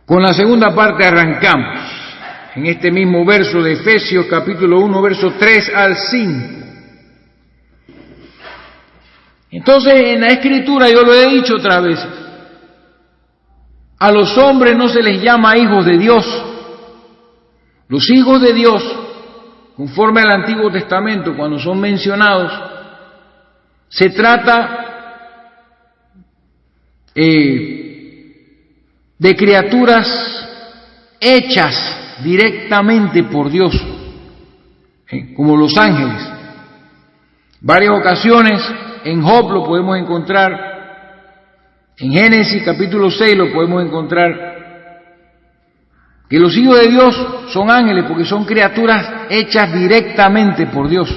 Con la segunda parte arrancamos, en este mismo verso de Efesios capítulo 1, verso 3 al 5. Entonces, en la Escritura, yo lo he dicho otra vez, a los hombres no se les llama hijos de Dios. Los hijos de Dios, conforme al Antiguo Testamento, cuando son mencionados, se trata de criaturas hechas directamente por Dios, como los ángeles. Varias ocasiones en Job lo podemos encontrar, en Génesis capítulo 6 lo podemos encontrar, que los hijos de Dios son ángeles porque son criaturas hechas directamente por Dios.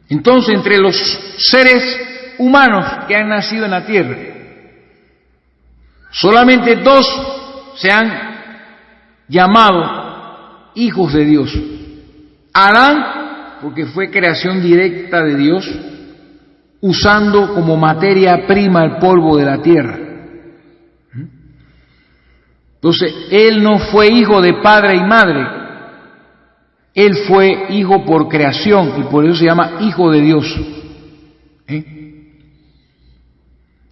Entonces, entre los seres humanos que han nacido en la tierra, solamente dos se han llamado hijos de Dios. Adán, porque fue creación directa de Dios, usando como materia prima el polvo de la tierra. Entonces, él no fue hijo de padre y madre, él fue hijo por creación y por eso se llama hijo de Dios.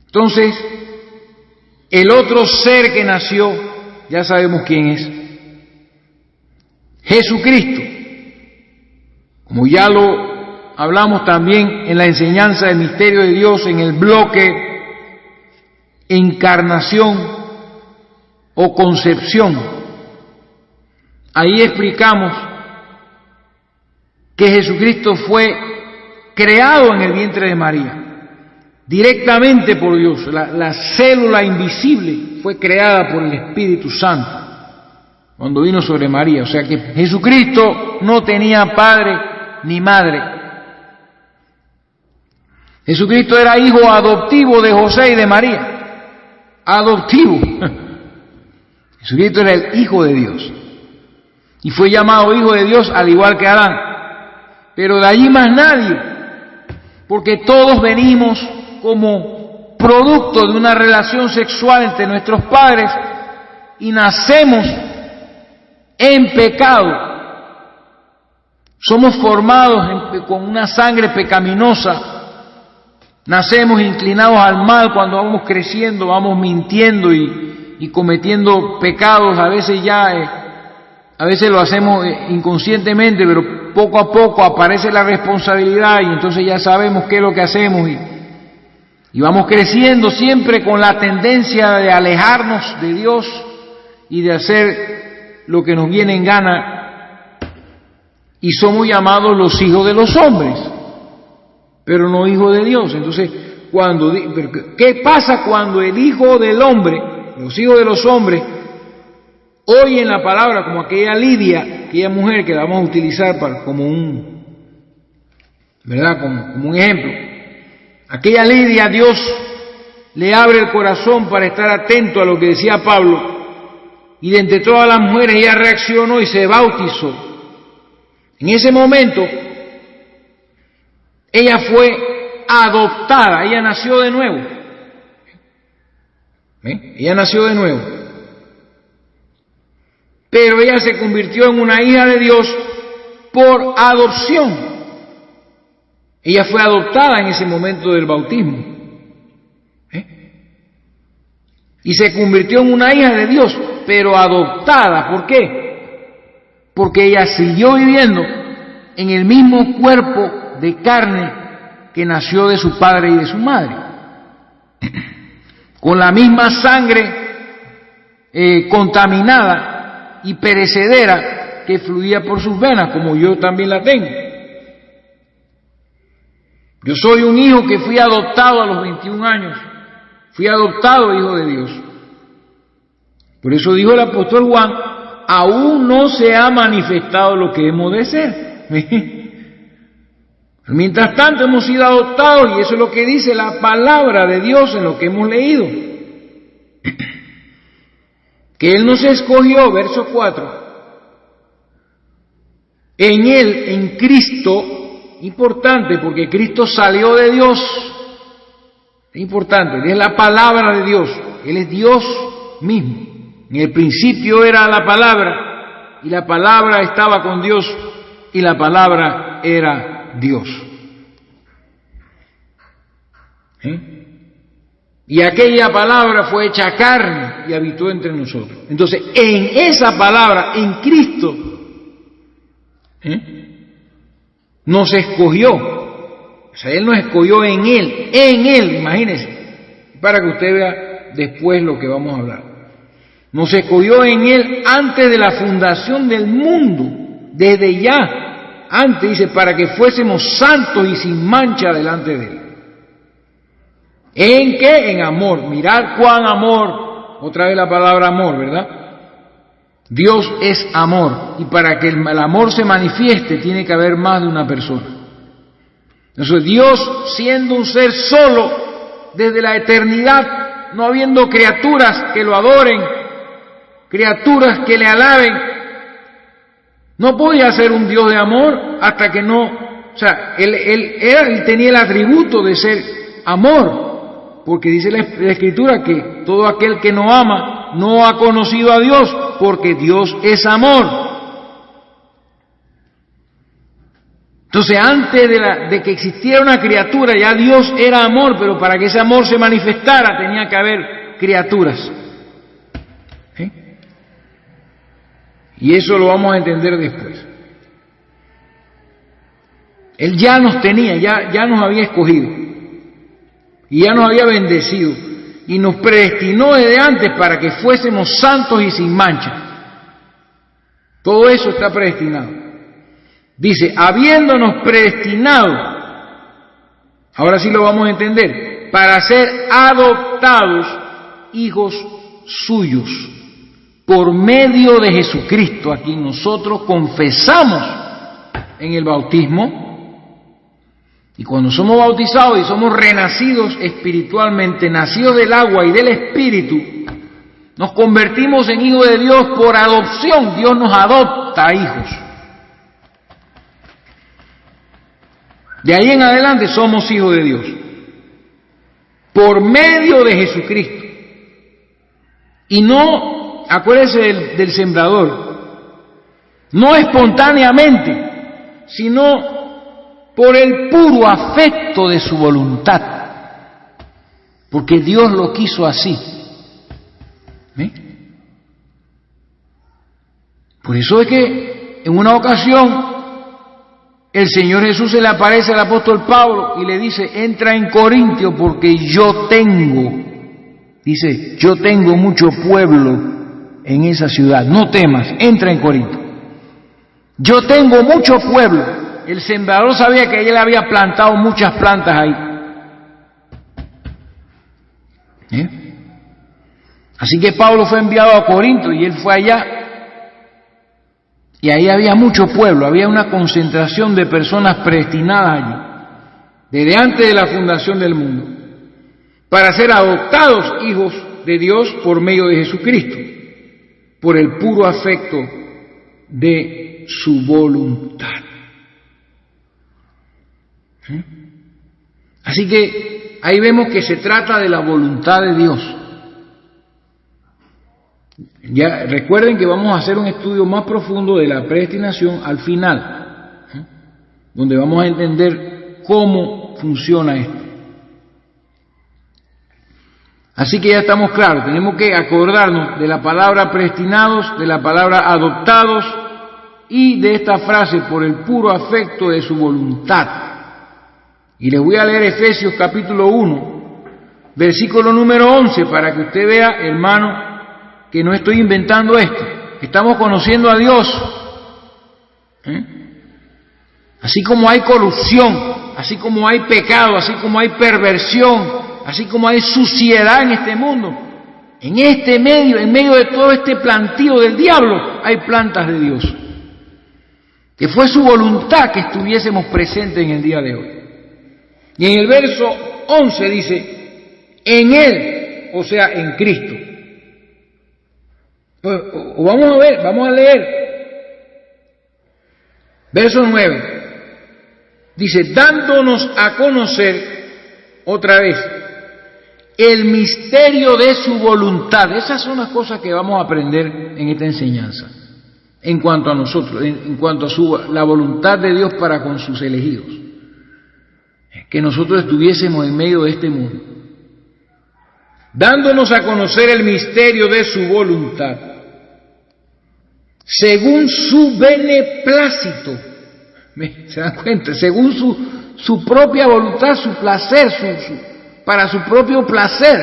Entonces, el otro ser que nació, ya sabemos quién es, Jesucristo. Como ya lo hablamos también en la enseñanza del misterio de Dios en el bloque encarnación o concepción, ahí explicamos que Jesucristo fue creado en el vientre de María, directamente por Dios. La célula invisible fue creada por el Espíritu Santo cuando vino sobre María. O sea que Jesucristo no tenía padre ni madre. Jesucristo era hijo adoptivo de José y de María. Adoptivo. Jesucristo era el Hijo de Dios. Y fue llamado Hijo de Dios al igual que Adán. Pero de allí más nadie. Porque todos venimos como producto de una relación sexual entre nuestros padres y nacemos en pecado. Somos formados con una sangre pecaminosa. Nacemos inclinados al mal cuando vamos creciendo, vamos mintiendo y cometiendo pecados. A veces lo hacemos inconscientemente, pero poco a poco aparece la responsabilidad y entonces ya sabemos qué es lo que hacemos y vamos creciendo siempre con la tendencia de alejarnos de Dios y de hacer lo que nos viene en gana, y somos llamados los hijos de los hombres, pero no hijos de Dios. Entonces, ¿qué pasa cuando el hijo del hombre, los hijos de los hombres, oyen la palabra como aquella Lidia, aquella mujer que la vamos a utilizar como un ejemplo? Aquella Lidia, Dios le abre el corazón para estar atento a lo que decía Pablo, y de entre todas las mujeres ella reaccionó y se bautizó. En ese momento, ella fue adoptada, ella nació de nuevo. Ella nació de nuevo. Pero ella se convirtió en una hija de Dios por adopción. Ella fue adoptada en ese momento del bautismo. Y se convirtió en una hija de Dios, pero adoptada. ¿Por qué? Porque ella siguió viviendo en el mismo cuerpo de carne que nació de su padre y de su madre. Con la misma sangre contaminada y perecedera que fluía por sus venas, como yo también la tengo. Yo soy un hijo que fui adoptado a los 21 años. Fui adoptado hijo de Dios. Por eso dijo el apóstol Juan, aún no se ha manifestado lo que hemos de ser. Mientras tanto hemos sido adoptados, y eso es lo que dice la palabra de Dios en lo que hemos leído. Que Él nos escogió, verso 4, en Él, en Cristo. Importante, porque Cristo salió de Dios. Es importante, es la palabra de Dios. Él es Dios mismo. En el principio era la palabra, y la palabra estaba con Dios, y la palabra era Dios. Y aquella palabra fue hecha carne y habitó entre nosotros. Entonces, en esa palabra, en Cristo, nos escogió. O sea, Él nos escogió en Él, imagínense, para que usted vea después lo que vamos a hablar. Nos escogió en Él antes de la fundación del mundo, desde ya, antes dice, para que fuésemos santos y sin mancha delante de Él. ¿En qué? En amor. Mirad cuán amor, otra vez la palabra amor, ¿verdad? Dios es amor, y para que el amor se manifieste tiene que haber más de una persona. Entonces Dios, siendo un ser solo desde la eternidad, no habiendo criaturas que lo adoren, criaturas que le alaben, no podía ser un Dios de amor hasta que no, o sea, él tenía el atributo de ser amor. Porque dice la Escritura que todo aquel que no ama no ha conocido a Dios, porque Dios es amor. Entonces, antes de que existiera una criatura, ya Dios era amor, pero para que ese amor se manifestara tenía que haber criaturas. Y eso lo vamos a entender después. Él ya nos tenía, ya nos había escogido. Y ya nos había bendecido y nos predestinó desde antes para que fuésemos santos y sin mancha. Todo eso está predestinado. Dice, habiéndonos predestinado, ahora sí lo vamos a entender, para ser adoptados hijos suyos por medio de Jesucristo, a quien nosotros confesamos en el bautismo. Y cuando somos bautizados y somos renacidos espiritualmente, nacidos del agua y del Espíritu, nos convertimos en hijos de Dios por adopción. Dios nos adopta a hijos. De ahí en adelante somos hijos de Dios. Por medio de Jesucristo. Y no, acuérdense del sembrador, no espontáneamente, sino por el puro afecto de su voluntad, porque Dios lo quiso así. Por eso es que en una ocasión el Señor Jesús se le aparece al apóstol Pablo y le dice, entra en Corintio porque yo tengo mucho pueblo en esa ciudad, no temas, entra en Corinto. Yo tengo mucho pueblo. El sembrador sabía que él había plantado muchas plantas ahí. Así que Pablo fue enviado a Corinto y él fue allá. Y ahí había mucho pueblo, había una concentración de personas predestinadas allí, desde antes de la fundación del mundo, para ser adoptados hijos de Dios por medio de Jesucristo, por el puro afecto de su voluntad. Así que ahí vemos que se trata de la voluntad de Dios. Ya recuerden que vamos a hacer un estudio más profundo de la predestinación al final, donde vamos a entender cómo funciona esto. Así que ya estamos claros, tenemos que acordarnos de la palabra predestinados, de la palabra adoptados y de esta frase, por el puro afecto de su voluntad. Y les voy a leer Efesios capítulo 1, versículo número 11, para que usted vea, hermano, que no estoy inventando esto. Estamos conociendo a Dios. Así como hay corrupción, así como hay pecado, así como hay perversión, así como hay suciedad en este mundo, en medio de todo este plantío del diablo, hay plantas de Dios. Que fue su voluntad que estuviésemos presentes en el día de hoy. Y en el verso 11 dice, en Él, o sea, en Cristo. Pues, vamos a leer. Verso 9. Dice, dándonos a conocer otra vez el misterio de su voluntad. Esas son las cosas que vamos a aprender en esta enseñanza, en cuanto a nosotros, en cuanto a la voluntad de Dios para con sus elegidos. Que nosotros estuviésemos en medio de este mundo, dándonos a conocer el misterio de su voluntad, según su beneplácito. ¿Se dan cuenta? Según su propia voluntad, su placer, para su propio placer,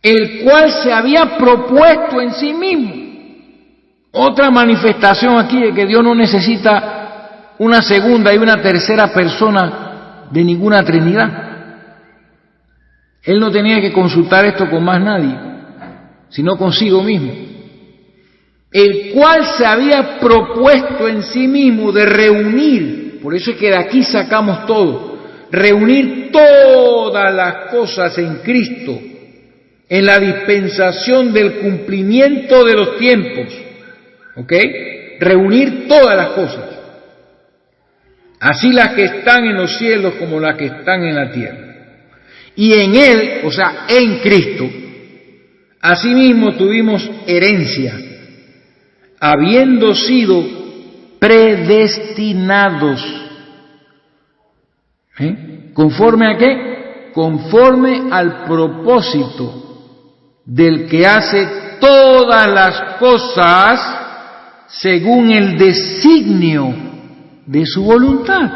el cual se había propuesto en sí mismo. Otra manifestación aquí de que Dios no necesita una segunda y una tercera persona de ninguna Trinidad. Él no tenía que consultar esto con más nadie, sino consigo mismo. El cual se había propuesto en sí mismo de reunir, por eso es que de aquí sacamos todo, reunir todas las cosas en Cristo, en la dispensación del cumplimiento de los tiempos, ¿ok? Reunir todas las cosas, así las que están en los cielos como las que están en la tierra. Y en Él, o sea, en Cristo, asimismo tuvimos herencia, habiendo sido predestinados. ¿Conforme a qué? Conforme al propósito del que hace todas las cosas según el designio de su voluntad.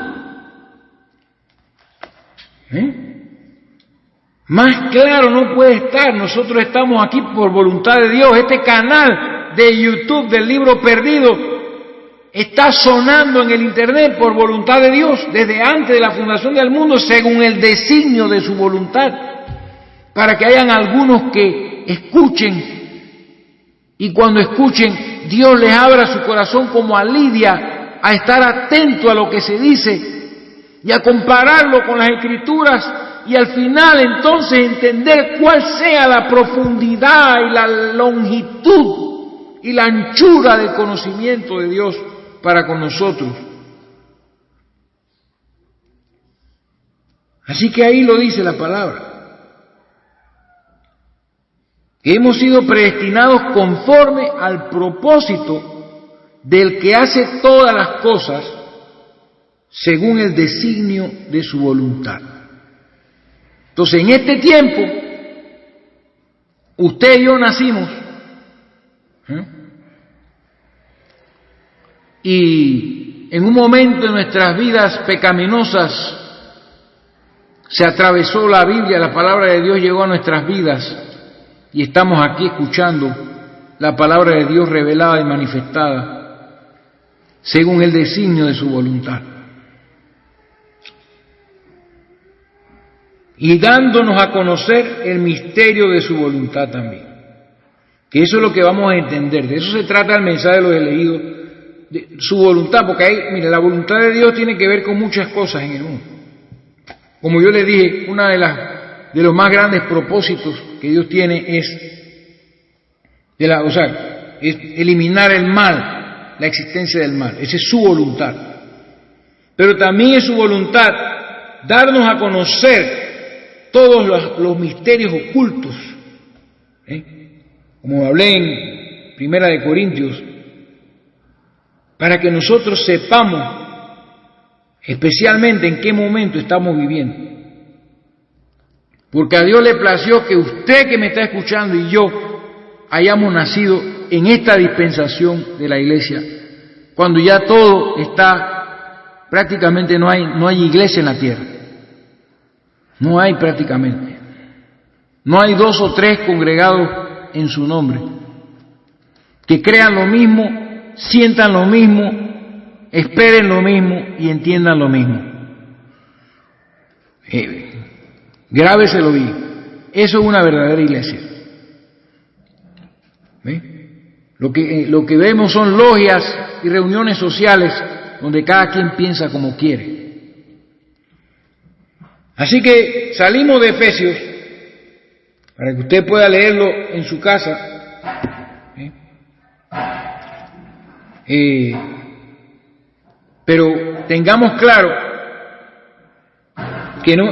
Más claro no puede estar. Nosotros estamos aquí por voluntad de Dios. Este canal de YouTube del Libro Perdido está sonando en el internet por voluntad de Dios desde antes de la fundación del mundo, según el designio de su voluntad, para que hayan algunos que escuchen, y cuando escuchen Dios les abra su corazón como a Lidia, a estar atento a lo que se dice y a compararlo con las Escrituras, y al final entonces entender cuál sea la profundidad y la longitud y la anchura del conocimiento de Dios para con nosotros. Así que ahí lo dice la palabra, que hemos sido predestinados conforme al propósito del que hace todas las cosas según el designio de su voluntad. Entonces, en este tiempo, usted y yo nacimos, y en un momento de nuestras vidas pecaminosas se atravesó la Biblia, la palabra de Dios llegó a nuestras vidas y estamos aquí escuchando la palabra de Dios revelada y manifestada según el designio de su voluntad, y dándonos a conocer el misterio de su voluntad también. Que eso es lo que vamos a entender, de eso se trata el mensaje de los elegidos, de su voluntad, porque ahí, mire, la voluntad de Dios tiene que ver con muchas cosas en el mundo. Como yo le dije, una de los más grandes propósitos que Dios tiene es eliminar el mal, la existencia del mal. Esa es su voluntad. Pero también es su voluntad darnos a conocer todos los misterios ocultos, como hablé en Primera de Corintios, para que nosotros sepamos especialmente en qué momento estamos viviendo. Porque a Dios le plació que usted que me está escuchando y yo hayamos nacido en esta dispensación de la iglesia, cuando ya todo está, prácticamente no hay iglesia en la tierra. No hay prácticamente. No hay 2 o 3 congregados en su nombre, que crean lo mismo, sientan lo mismo, esperen lo mismo y entiendan lo mismo. Grábeselo bien. Eso es una verdadera iglesia. Lo que vemos son logias y reuniones sociales donde cada quien piensa como quiere. Así que salimos de Efesios para que usted pueda leerlo en su casa. Pero tengamos claro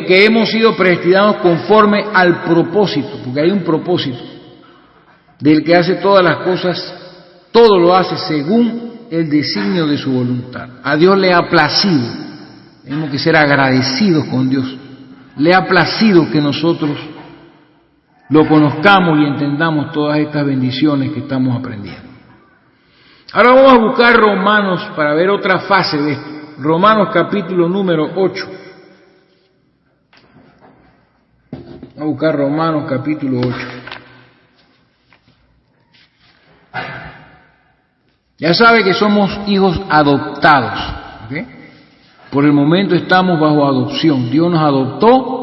que hemos sido predestinados conforme al propósito, porque hay un propósito del que hace todas las cosas, todo lo hace según el designio de su voluntad. A Dios le ha placido, tenemos que ser agradecidos con Dios, le ha placido que nosotros lo conozcamos y entendamos todas estas bendiciones que estamos aprendiendo. Ahora vamos a buscar Romanos para ver otra fase de esto. Romanos capítulo número 8. Vamos a buscar Romanos capítulo 8. Ya sabe que somos hijos adoptados, ¿ok? Por el momento estamos bajo adopción. Dios nos adoptó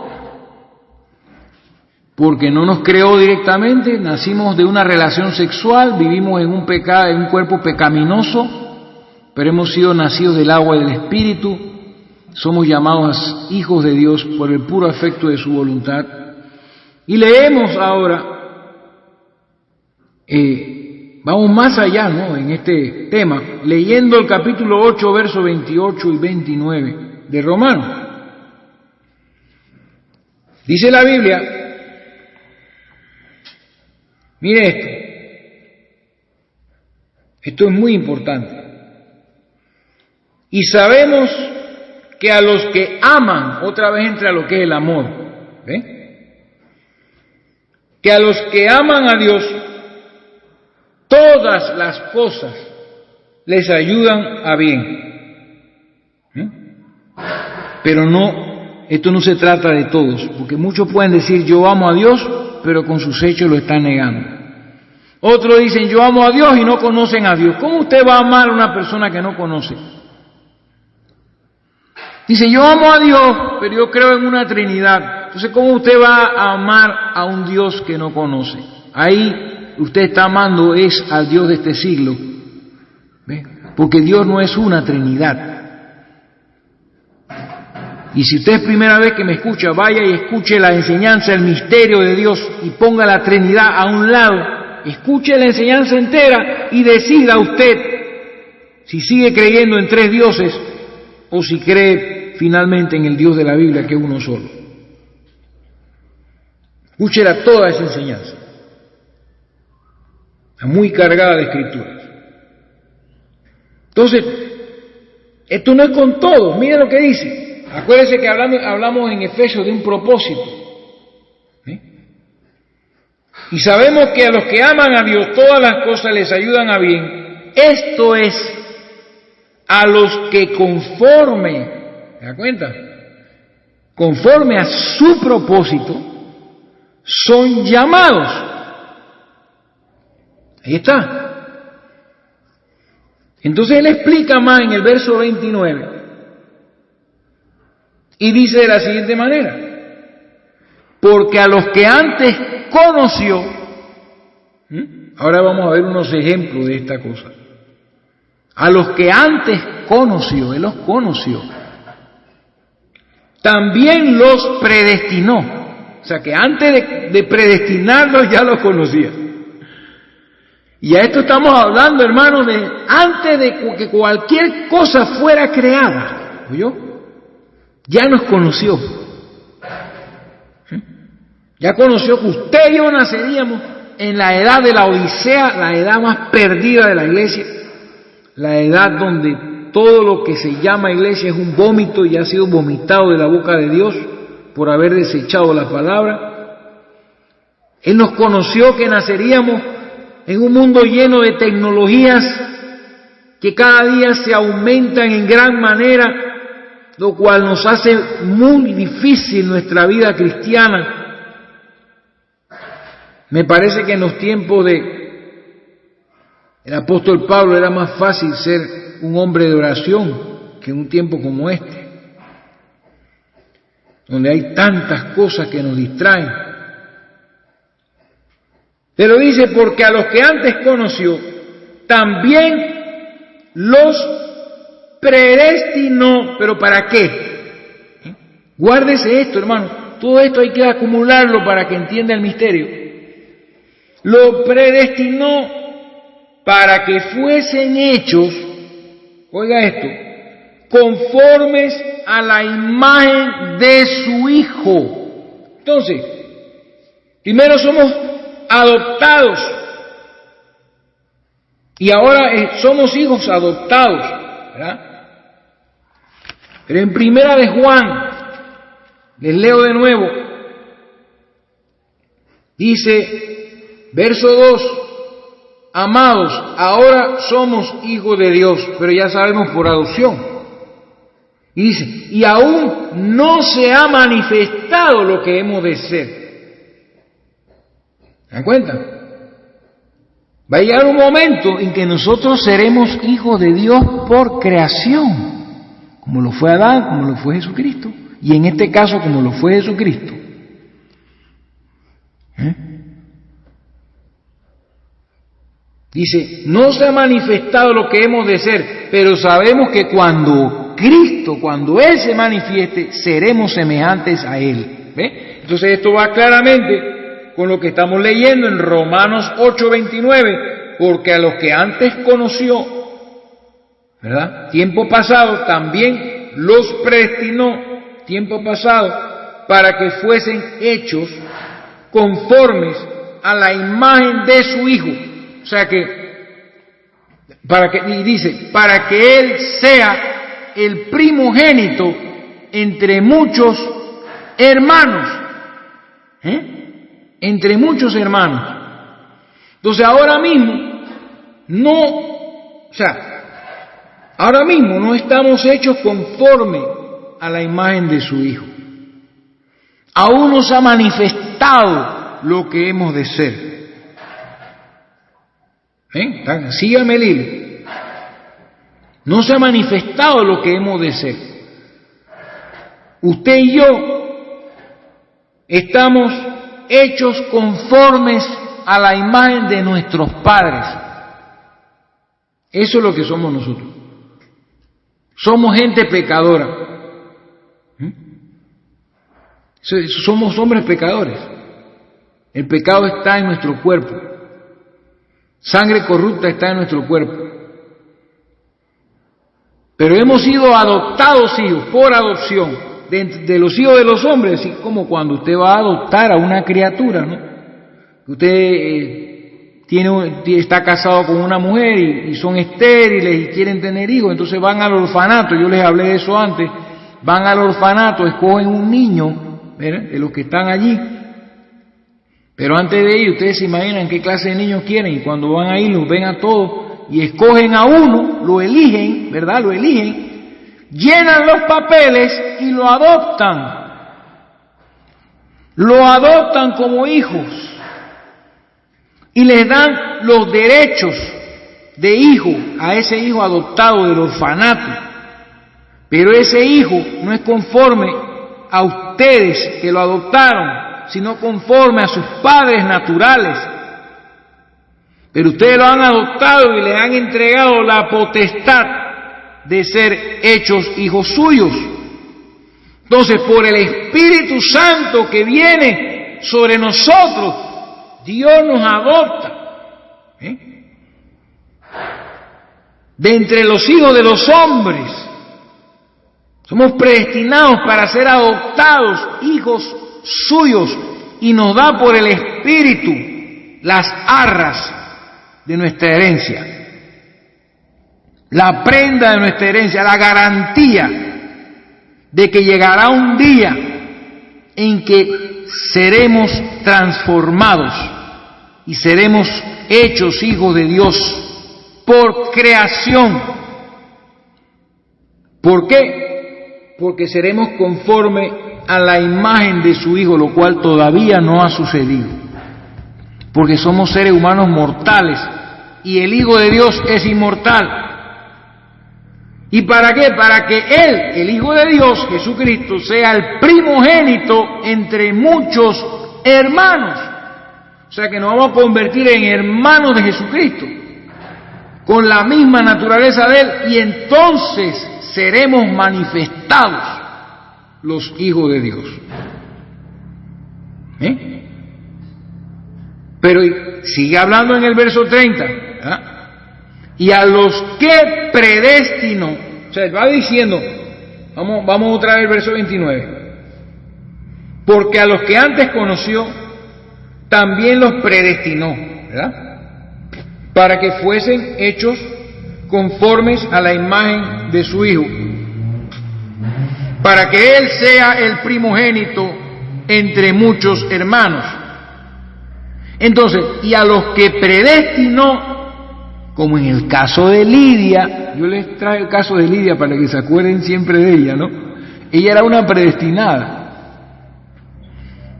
porque no nos creó directamente, nacimos de una relación sexual, vivimos en un pecado, en un cuerpo pecaminoso, pero hemos sido nacidos del agua y del Espíritu, somos llamados hijos de Dios por el puro afecto de su voluntad. Y leemos ahora, vamos más allá, ¿no?, en este tema, leyendo el capítulo 8, versos 28 y 29 de Romanos. Dice la Biblia, mire esto es muy importante. Y sabemos que a los que aman, otra vez entra lo que es el amor, ¿ve? Que a los que aman a Dios, todas las cosas les ayudan a bien. Pero no, esto no se trata de todos, porque muchos pueden decir yo amo a Dios, pero con sus hechos lo están negando. Otros dicen yo amo a Dios y no conocen a Dios. ¿Cómo usted va a amar a una persona que no conoce? Dice yo amo a Dios, pero yo creo en una Trinidad. Entonces, ¿cómo usted va a amar a un Dios que no conoce? Ahí usted está amando es al Dios de este siglo, ¿ve? Porque Dios no es una Trinidad. Y si usted es primera vez que me escucha, vaya y escuche la enseñanza, el misterio de Dios y ponga la Trinidad a un lado, escuche la enseñanza entera y decida usted si sigue creyendo en tres dioses o si cree finalmente en el Dios de la Biblia, que es uno solo. Escúchela toda esa enseñanza, muy cargada de escrituras. Entonces, esto no es con todos, mire lo que dice. Acuérdense que hablamos en Efesios de un propósito. Y sabemos que a los que aman a Dios todas las cosas les ayudan a bien. Esto es, a los que conforme, ¿se da cuenta? Conforme a su propósito, son llamados. Ahí está. Entonces él explica más en el verso 29. Y dice de la siguiente manera, porque a los que antes conoció, ahora vamos a ver unos ejemplos de esta cosa, a los que antes conoció, él los conoció, también los predestinó, o sea que antes de predestinarlos ya los conocía. Y a esto estamos hablando, hermanos, de antes de que cualquier cosa fuera creada, ¿oyó? Ya nos conoció. Ya conoció que usted y yo naceríamos en la edad de la Odisea, la edad más perdida de la iglesia, la edad donde todo lo que se llama iglesia es un vómito y ha sido vomitado de la boca de Dios por haber desechado la palabra. Él nos conoció que naceríamos en un mundo lleno de tecnologías que cada día se aumentan en gran manera, lo cual nos hace muy difícil nuestra vida cristiana. Me parece que en los tiempos de el apóstol Pablo era más fácil ser un hombre de oración que en un tiempo como este, donde hay tantas cosas que nos distraen. Pero dice, porque a los que antes conoció, también los predestinó. ¿Pero para qué? Guárdese esto, hermano. Todo esto hay que acumularlo para que entienda el misterio. Lo predestinó para que fuesen hechos, oiga esto, conformes a la imagen de su Hijo. Entonces, primero somos adoptados y ahora somos hijos adoptados, ¿verdad? Pero en Primera de Juan, les leo de nuevo, dice, verso 2, amados, ahora somos hijos de Dios, pero ya sabemos por adopción. Y dice, y aún no se ha manifestado lo que hemos de ser. ¿Se dan cuenta? Va a llegar un momento en que nosotros seremos hijos de Dios por creación, como lo fue Adán, como lo fue Jesucristo, y en este caso como lo fue Jesucristo. Dice, no se ha manifestado lo que hemos de ser, pero sabemos que cuando Él se manifieste, seremos semejantes a Él. ¿Ve? Entonces esto va claramente con lo que estamos leyendo en Romanos 8:29, porque a los que antes conoció, ¿verdad? Tiempo pasado, también los predestinó, tiempo pasado, para que fuesen hechos conformes a la imagen de su Hijo. O sea que, y dice, para que Él sea el primogénito entre muchos hermanos. Entre muchos hermanos. Entonces ahora mismo no estamos hechos conforme a la imagen de su Hijo. Aún no se ha manifestado lo que hemos de ser. Sígame, Lili. No se ha manifestado lo que hemos de ser. Usted y yo estamos hechos conformes a la imagen de nuestros padres. Eso es lo que somos nosotros. Somos gente pecadora. Somos hombres pecadores. El pecado está en nuestro cuerpo. Sangre corrupta está en nuestro cuerpo. Pero hemos sido adoptados hijos por adopción de los hijos de los hombres, así como cuando usted va a adoptar a una criatura, ¿no? Usted está casado con una mujer y son estériles y quieren tener hijos, entonces van al orfanato. Yo les hablé de eso antes. Van al orfanato, escogen un niño, ¿verdad?, de los que están allí. Pero antes de ir, ustedes se imaginan qué clase de niños quieren, y cuando van a ir los ven a todos y escogen a uno, lo eligen, ¿verdad? Lo eligen, llenan los papeles y lo adoptan. Lo adoptan como hijos y les dan los derechos de hijo a ese hijo adoptado del orfanato. Pero ese hijo no es conforme a ustedes que lo adoptaron, sino conforme a sus padres naturales. Pero ustedes lo han adoptado y le han entregado la potestad de ser hechos hijos suyos. Entonces, por el Espíritu Santo que viene sobre nosotros, Dios nos adopta. De entre los hijos de los hombres, somos predestinados para ser adoptados hijos suyos, y nos da por el Espíritu las arras de nuestra herencia, la prenda de nuestra herencia, la garantía de que llegará un día en que seremos transformados y seremos hechos hijos de Dios por creación. ¿Por qué? Porque seremos conforme a la imagen de su Hijo, lo cual todavía no ha sucedido, porque somos seres humanos mortales y el Hijo de Dios es inmortal. ¿Y para qué? Para que Él, el Hijo de Dios, Jesucristo, sea el primogénito entre muchos hermanos. O sea que nos vamos a convertir en hermanos de Jesucristo, con la misma naturaleza de Él, y entonces seremos manifestados los hijos de Dios. Pero sigue hablando en el verso 30, ¿verdad? Y a los que predestinó, O sea, va diciendo, vamos otra vez al verso 29. Porque a los que antes conoció, también los predestinó, ¿verdad? Para que fuesen hechos conformes a la imagen de su Hijo, para que Él sea el primogénito entre muchos hermanos. Entonces, y a los que predestinó, como en el caso de Lidia, yo les traigo el caso de Lidia para que se acuerden siempre de ella, ¿no? Ella era una predestinada.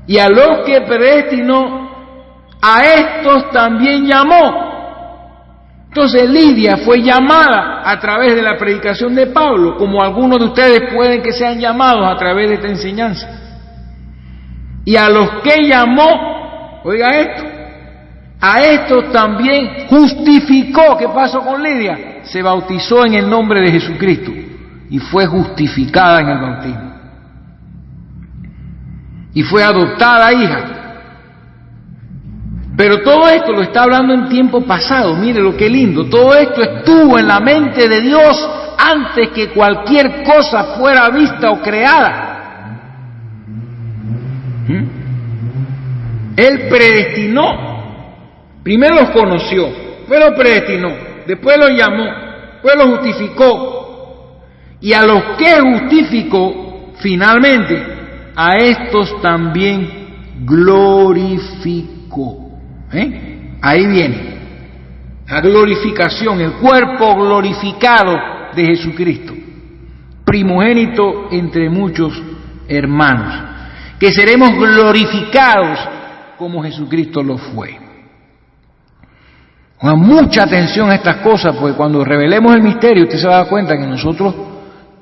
Y a los que predestinó, a estos también llamó. Entonces Lidia fue llamada a través de la predicación de Pablo, como algunos de ustedes pueden que sean llamados a través de esta enseñanza. Y a los que llamó, oiga esto, a estos también justificó. ¿Qué pasó con Lidia? Se bautizó en el nombre de Jesucristo y fue justificada en el bautismo. Y fue adoptada hija. Pero todo esto lo está hablando en tiempo pasado. Mire lo que lindo. Todo esto estuvo en la mente de Dios antes que cualquier cosa fuera vista o creada. Él predestinó. Primero los conoció, después los predestinó, después los llamó, después los justificó. Y a los que justificó, finalmente, a estos también glorificó. Ahí viene la glorificación, el cuerpo glorificado de Jesucristo, primogénito entre muchos hermanos, que seremos glorificados como Jesucristo lo fue. Con mucha atención a estas cosas, porque cuando revelemos el misterio usted se va a dar cuenta que nosotros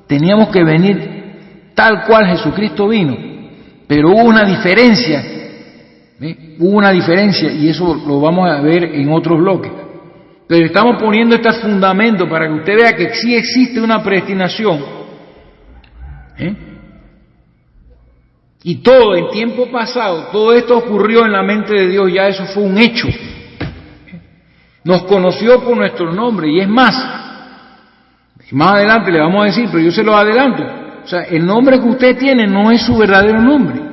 teníamos que venir tal cual Jesucristo vino, pero hubo una diferencia. Hubo una diferencia y eso lo vamos a ver en otros bloques. Pero estamos poniendo este fundamento para que usted vea que sí existe una predestinación. Y todo en tiempo pasado, todo esto ocurrió en la mente de Dios, ya eso fue un hecho. Nos conoció por nuestro nombre y es más adelante le vamos a decir, pero yo se lo adelanto. O sea, el nombre que usted tiene no es su verdadero nombre.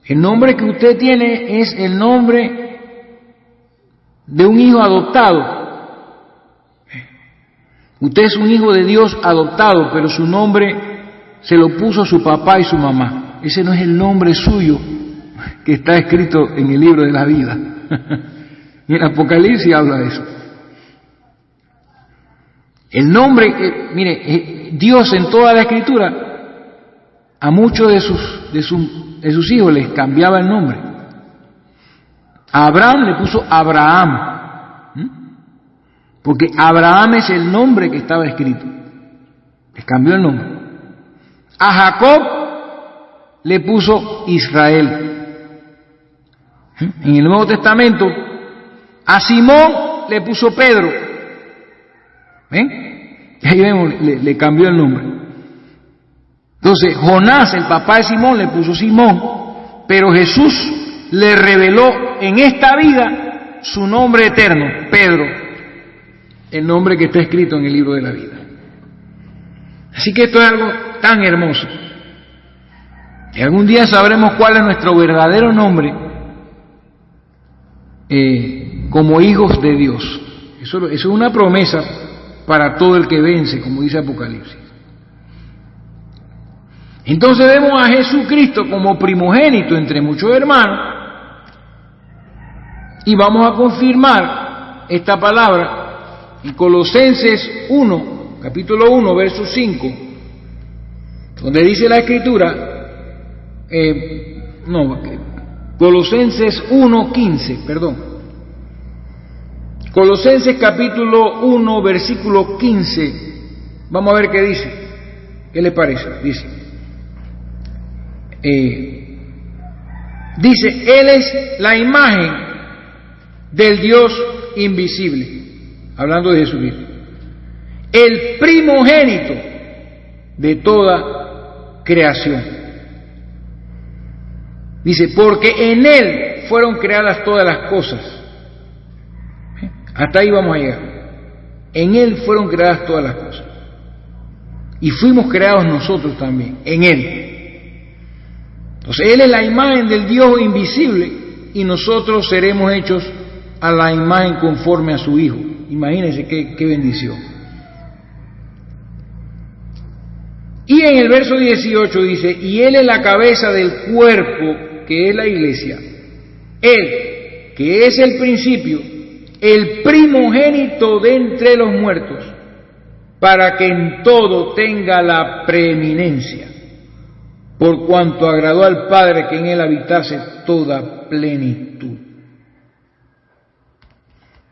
El nombre que usted tiene es el nombre de un hijo adoptado. Usted es un hijo de Dios adoptado, pero su nombre se lo puso su papá y su mamá. Ese no es el nombre suyo que está escrito en el libro de la vida. Y en Apocalipsis habla de eso. El nombre, mire, Dios en toda la Escritura a muchos de sus hijos les cambiaba el nombre. A Abraham le puso Abraham, porque Abraham es el nombre que estaba escrito. Les cambió el nombre. A Jacob le puso Israel. En el Nuevo Testamento, a Simón le puso Pedro. ¿Ven? Y ahí vemos, le cambió el nombre. Entonces, Jonás, el papá de Simón, le puso Simón, pero Jesús le reveló en esta vida su nombre eterno, Pedro, el nombre que está escrito en el libro de la vida. Así que esto es algo tan hermoso. Y algún día sabremos cuál es nuestro verdadero nombre como hijos de Dios. Eso es una promesa para todo el que vence, como dice Apocalipsis. Entonces vemos a Jesucristo como primogénito entre muchos hermanos y vamos a confirmar esta palabra en Colosenses 1, capítulo 1, verso 5, donde dice la Escritura, Colosenses 1:15, perdón. Colosenses capítulo 1, versículo 15. Vamos a ver qué dice. ¿Qué le parece? Dice, Él es la imagen del Dios invisible, hablando de Jesucristo, el primogénito de toda creación. Dice, porque en Él fueron creadas todas las cosas. Hasta ahí vamos a llegar. En Él fueron creadas todas las cosas. Y fuimos creados nosotros también, en Él. Entonces Él es la imagen del Dios invisible y nosotros seremos hechos a la imagen conforme a su Hijo. Imagínense qué bendición. Y en el verso 18 dice, y Él es la cabeza del cuerpo, que es la iglesia. Él, que es el principio, el primogénito de entre los muertos, para que en todo tenga la preeminencia, por cuanto agradó al Padre que en Él habitase toda plenitud.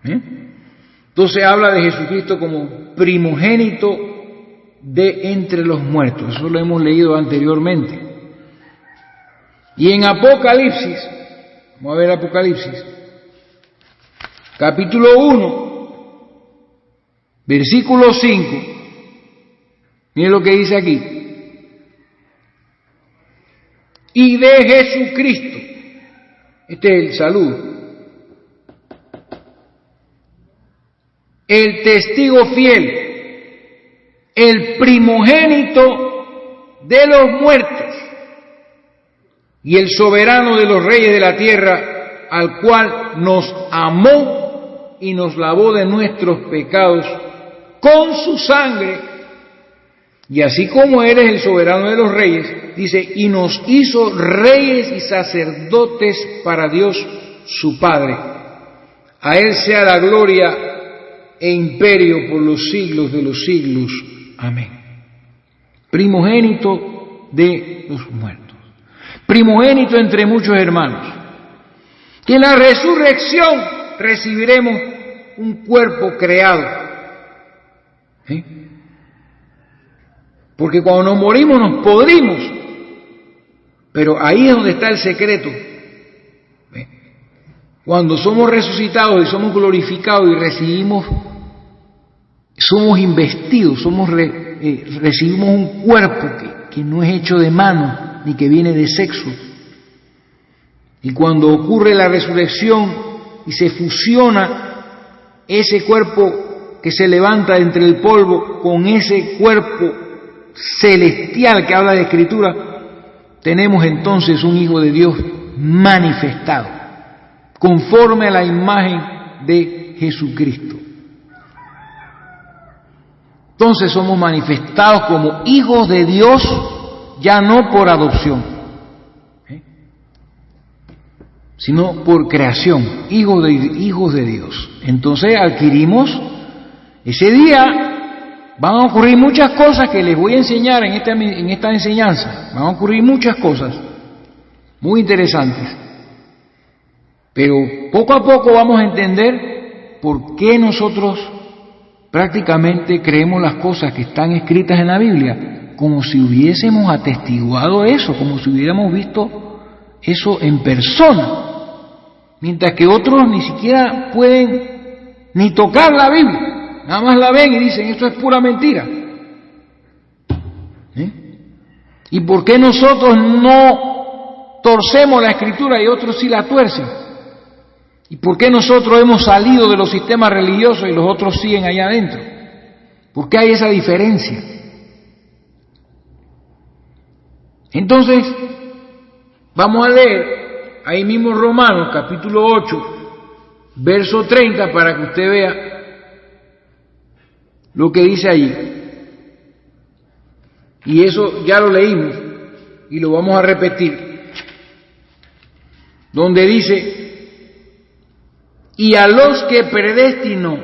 Entonces habla de Jesucristo como primogénito de entre los muertos. Eso lo hemos leído anteriormente. Y en Apocalipsis, vamos a ver Apocalipsis, capítulo 1, versículo 5, miren lo que dice aquí. Y de Jesucristo, este es el saludo, el testigo fiel, el primogénito de los muertos y el soberano de los reyes de la tierra, al cual nos amó y nos lavó de nuestros pecados con su sangre, y así como eres el soberano de los reyes, dice, y nos hizo reyes y sacerdotes para Dios su Padre. A Él sea la gloria e imperio por los siglos de los siglos. Amén. Primogénito de los muertos. Primogénito entre muchos hermanos. Que en la resurrección recibiremos un cuerpo creado. Porque cuando nos morimos nos podrimos. Pero ahí es donde está el secreto. Cuando somos resucitados y somos glorificados y recibimos, somos investidos, recibimos un cuerpo que no es hecho de mano ni que viene de sexo. Y cuando ocurre la resurrección y se fusiona ese cuerpo que se levanta entre el polvo con ese cuerpo celestial que habla de Escritura, tenemos entonces un Hijo de Dios manifestado, conforme a la imagen de Jesucristo. Entonces somos manifestados como hijos de Dios, ya no por adopción, sino por creación, hijos de Dios. Entonces adquirimos, ese día van a ocurrir muchas cosas que les voy a enseñar en esta enseñanza, van a ocurrir muchas cosas muy interesantes, pero poco a poco vamos a entender por qué nosotros prácticamente creemos las cosas que están escritas en la Biblia, como si hubiésemos atestiguado eso, como si hubiéramos visto eso en persona, mientras que otros ni siquiera pueden ni tocar la Biblia, nada más la ven y dicen, esto es pura mentira. ¿Y por qué nosotros no torcemos la Escritura y otros sí la tuercen? ¿Y por qué nosotros hemos salido de los sistemas religiosos y los otros siguen allá adentro? ¿Por qué hay esa diferencia? Entonces, vamos a leer ahí mismo Romanos capítulo 8, verso 30, para que usted vea lo que dice allí. Y eso ya lo leímos y lo vamos a repetir. Donde dice, y a los que predestinó,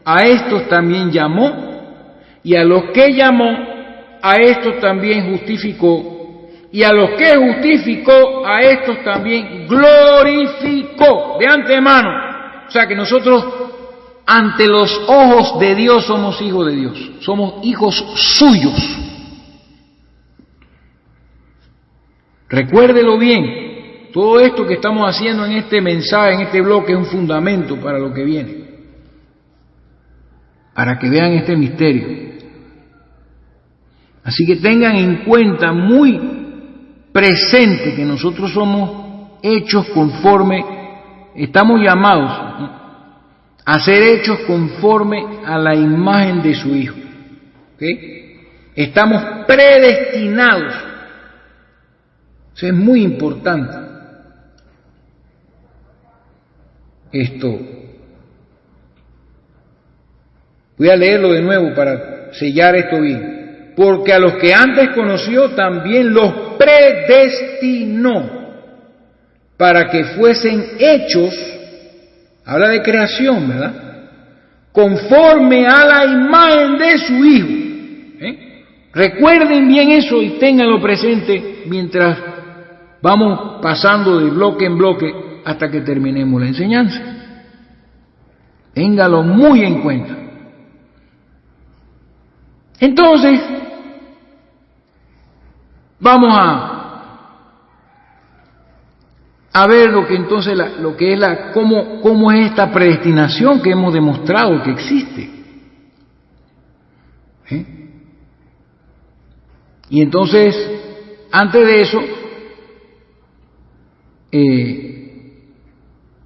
a estos también llamó, y a los que llamó, a estos también justificó, y a los que justificó, a estos también glorificó de antemano. O sea que nosotros, ante los ojos de Dios, somos hijos de Dios, somos hijos suyos. Recuérdelo bien. Todo esto que estamos haciendo en este mensaje, en este bloque, es un fundamento para lo que viene. Para que vean este misterio. Así que tengan en cuenta muy presente que nosotros somos hechos conforme, estamos llamados a ser hechos conforme a la imagen de su Hijo. ¿Okay? Estamos predestinados. Eso es muy importante. Esto. Voy a leerlo de nuevo para sellar esto bien. Porque a los que antes conoció también los predestinó para que fuesen hechos, habla de creación, ¿verdad? Conforme a la imagen de su Hijo. Recuerden bien eso y ténganlo presente mientras vamos pasando de bloque en bloque hasta que terminemos la enseñanza. Ténganlo muy en cuenta. Entonces, vamos a ver lo que entonces cómo es esta predestinación que hemos demostrado que existe. Y entonces, antes de eso,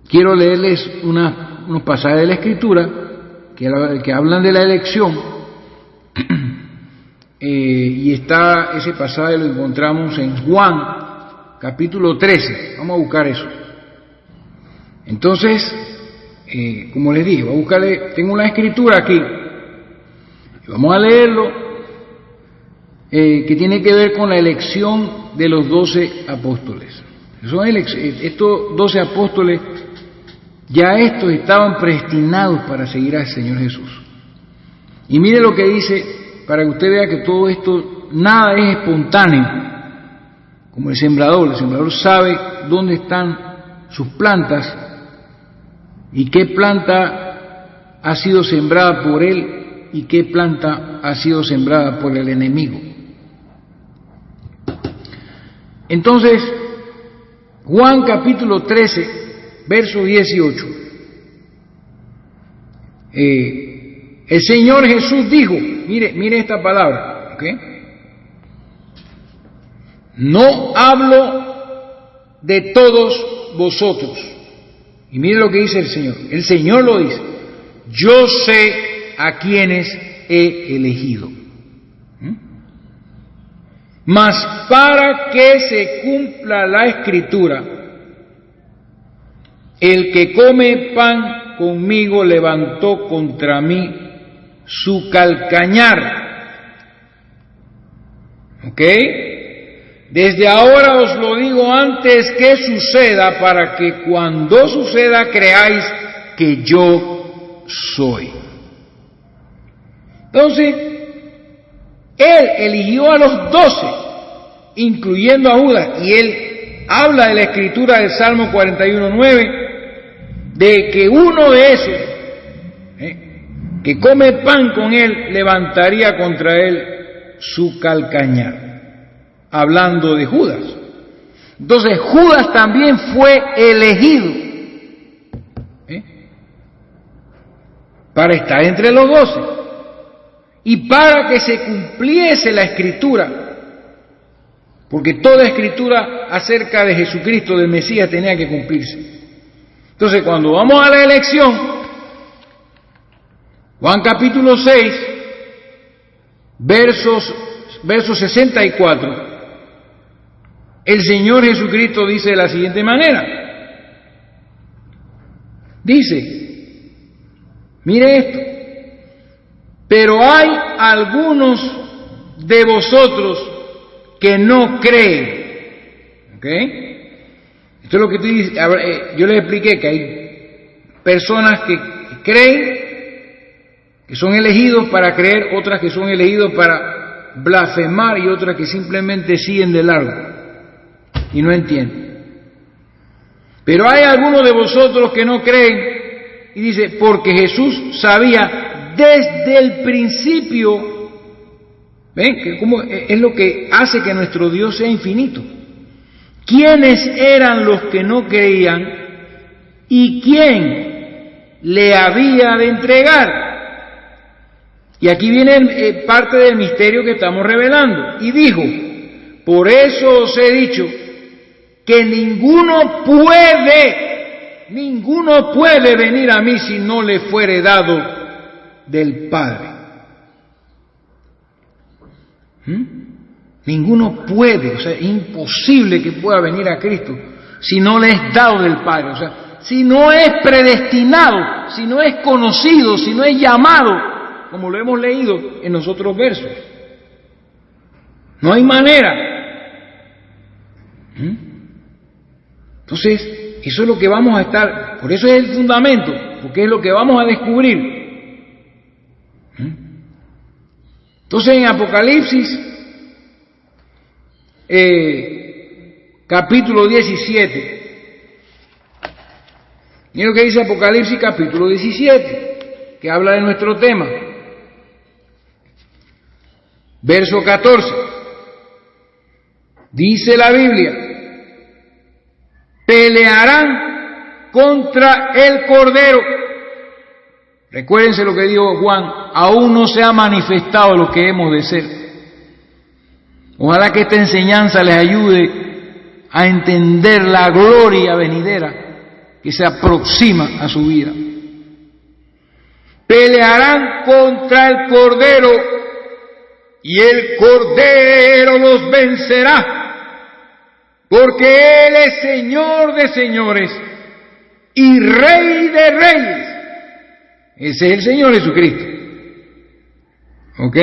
quiero leerles unos pasajes de la Escritura que hablan de la elección. Y ese pasaje lo encontramos en Juan, capítulo 13. Vamos a buscar eso. Entonces, como les dije, voy a buscarle, tengo una escritura aquí. Vamos a leerlo, que tiene que ver con la elección de los 12 apóstoles. Estos 12 apóstoles, ya estos estaban predestinados para seguir al Señor Jesús. Y mire lo que dice, para que usted vea que todo esto, nada es espontáneo, como el sembrador sabe dónde están sus plantas y qué planta ha sido sembrada por él y qué planta ha sido sembrada por el enemigo. Entonces, Juan capítulo 13, verso 18. El Señor Jesús dijo, mire esta palabra, ¿ok? No hablo de todos vosotros. Y mire lo que dice el Señor. El Señor lo dice. Yo sé a quienes he elegido. Mas para que se cumpla la Escritura, el que come pan conmigo levantó contra mí su calcañar. ¿Ok? Desde ahora os lo digo antes que suceda, para que cuando suceda creáis que yo soy. Entonces, Él eligió a los 12, incluyendo a Judas, y Él habla de la Escritura del Salmo 41:9, de que uno de esos, que come pan con Él, levantaría contra Él su calcañar. Hablando de Judas. Entonces Judas también fue elegido para estar entre los 12 y para que se cumpliese la Escritura, porque toda Escritura acerca de Jesucristo, del Mesías, tenía que cumplirse. Entonces, cuando vamos a la elección, Juan capítulo 6, verso 64, el Señor Jesucristo dice de la siguiente manera. Dice, mire esto, pero hay algunos de vosotros que no creen. ¿Ok? Esto es lo que tú dices. Yo les expliqué que hay personas que creen, que son elegidos para creer, otras que son elegidos para blasfemar y otras que simplemente siguen de largo y no entienden. Pero hay algunos de vosotros que no creen, y dice, porque Jesús sabía desde el principio, ¿ven? Que como es lo que hace que nuestro Dios sea infinito. ¿Quiénes eran los que no creían y quién le había de entregar? Y aquí viene parte del misterio que estamos revelando. Y dijo, por eso os he dicho que ninguno puede ninguno puede venir a mí si no le fuere dado del Padre. Ninguno puede, o sea, es imposible que pueda venir a Cristo si no le es dado del Padre, o sea, si no es predestinado, si no es conocido, si no es llamado, como lo hemos leído en los otros versos. No hay manera. Entonces, eso es lo que vamos a estar, por eso es el fundamento, porque es lo que vamos a descubrir. Entonces, en Apocalipsis, capítulo 17, miren lo que dice Apocalipsis capítulo 17, que habla de nuestro tema. Verso 14. Dice la Biblia: pelearán contra el Cordero. Recuérdense lo que dijo Juan: aún no se ha manifestado lo que hemos de ser. Ojalá que esta enseñanza les ayude a entender la gloria venidera que se aproxima a su vida. Pelearán contra el Cordero y el Cordero los vencerá, porque Él es Señor de señores y Rey de reyes. Ese es el Señor Jesucristo. ¿Ok?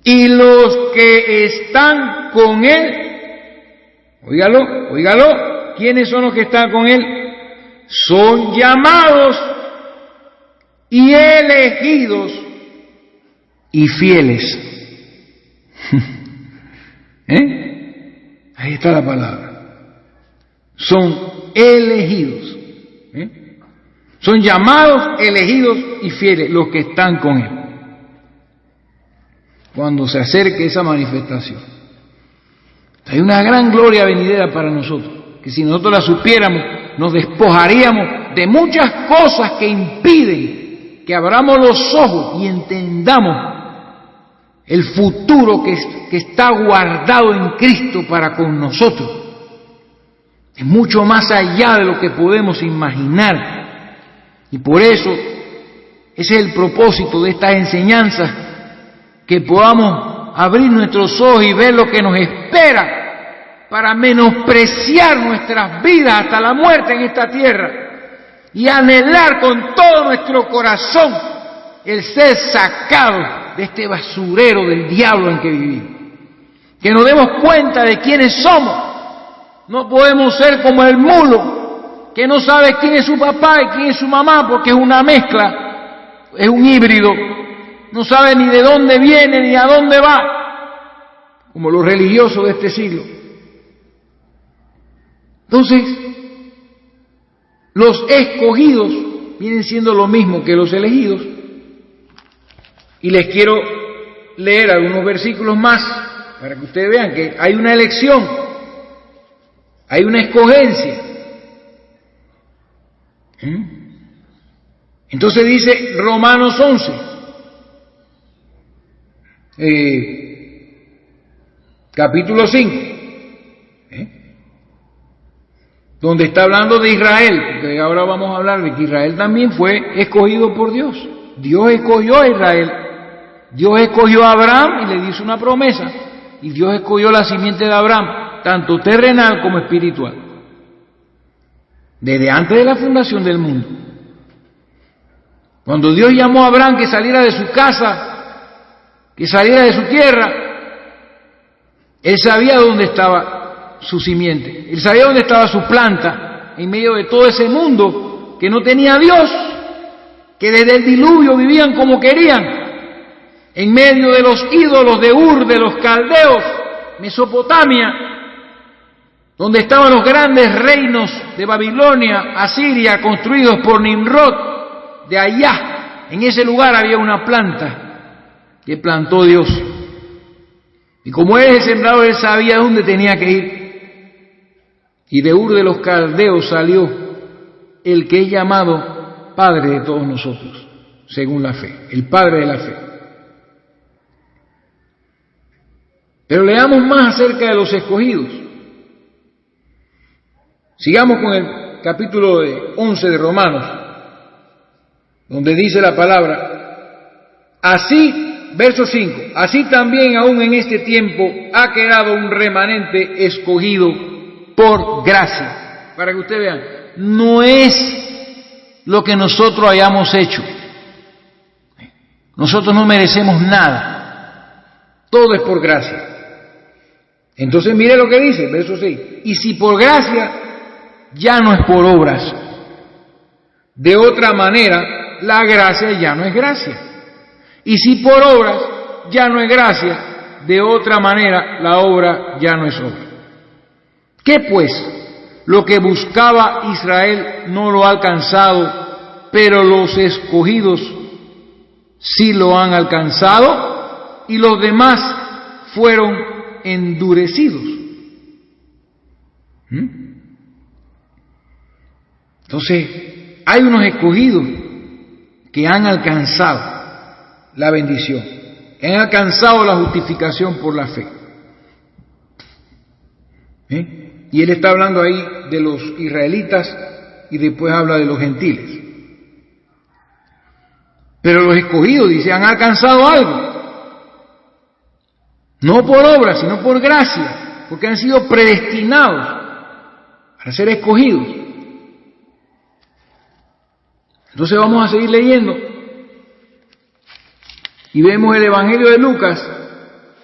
Y los que están con Él, óigalo, ¿quiénes son los que están con Él? Son llamados y elegidos y fieles. Ahí está la palabra. Son elegidos. Son llamados, elegidos y fieles los que están con Él cuando se acerque esa manifestación. Hay una gran gloria venidera para nosotros, que si nosotros la supiéramos, nos despojaríamos de muchas cosas que impiden que abramos los ojos y entendamos el futuro que está guardado en Cristo para con nosotros. Es mucho más allá de lo que podemos imaginar. Y por eso, ese es el propósito de estas enseñanzas, que podamos abrir nuestros ojos y ver lo que nos espera para menospreciar nuestras vidas hasta la muerte en esta tierra y anhelar con todo nuestro corazón el ser sacado de este basurero del diablo en que vivimos. Que nos demos cuenta de quiénes somos. No podemos ser como el mulo que no sabe quién es su papá y quién es su mamá porque es una mezcla, es un híbrido. No sabe ni de dónde viene ni a dónde va, como los religiosos de este siglo. Entonces, los escogidos vienen siendo lo mismo que los elegidos. Y les quiero leer algunos versículos más para que ustedes vean que hay una elección, hay una escogencia. Entonces dice Romanos 11. Capítulo 5, donde está hablando de Israel, porque ahora vamos a hablar de que Israel también fue escogido por Dios. Dios escogió a Israel, Dios escogió a Abraham y le hizo una promesa, y Dios escogió la simiente de Abraham, tanto terrenal como espiritual, desde antes de la fundación del mundo. Cuando Dios llamó a Abraham que saliera de su casa, que saliera de su tierra, él sabía dónde estaba su simiente, él sabía dónde estaba su planta, en medio de todo ese mundo que no tenía Dios, que desde el diluvio vivían como querían, en medio de los ídolos de Ur, de los caldeos, Mesopotamia, donde estaban los grandes reinos de Babilonia, Asiria, construidos por Nimrod. De allá, en ese lugar había una planta que plantó Dios. Y como él es el sembrador, él sabía dónde tenía que ir. Y de Ur de los Caldeos salió el que es llamado Padre de todos nosotros, según la fe, el Padre de la fe. Pero leamos más acerca de los escogidos. Sigamos con capítulo 11 de Romanos, donde dice la palabra, así, verso 5, así también aún en este tiempo ha quedado un remanente escogido por gracia. Para que ustedes vean, no es lo que nosotros hayamos hecho. Nosotros no merecemos nada. Todo es por gracia. Entonces mire lo que dice, verso 6. Y si por gracia, ya no es por obras. De otra manera, la gracia ya no es gracia. Y si por obras, ya no es gracia. De otra manera, la obra ya no es obra. ¿Qué pues? Lo que buscaba Israel no lo ha alcanzado, pero los escogidos sí lo han alcanzado, y los demás fueron endurecidos. Entonces, hay unos escogidos que han alcanzado la bendición, que han alcanzado la justificación por la fe. Y él está hablando ahí de los israelitas y después habla de los gentiles. Pero los escogidos, dice, han alcanzado algo. No por obra, sino por gracia, porque han sido predestinados para ser escogidos. Entonces vamos a seguir leyendo y vemos el Evangelio de Lucas,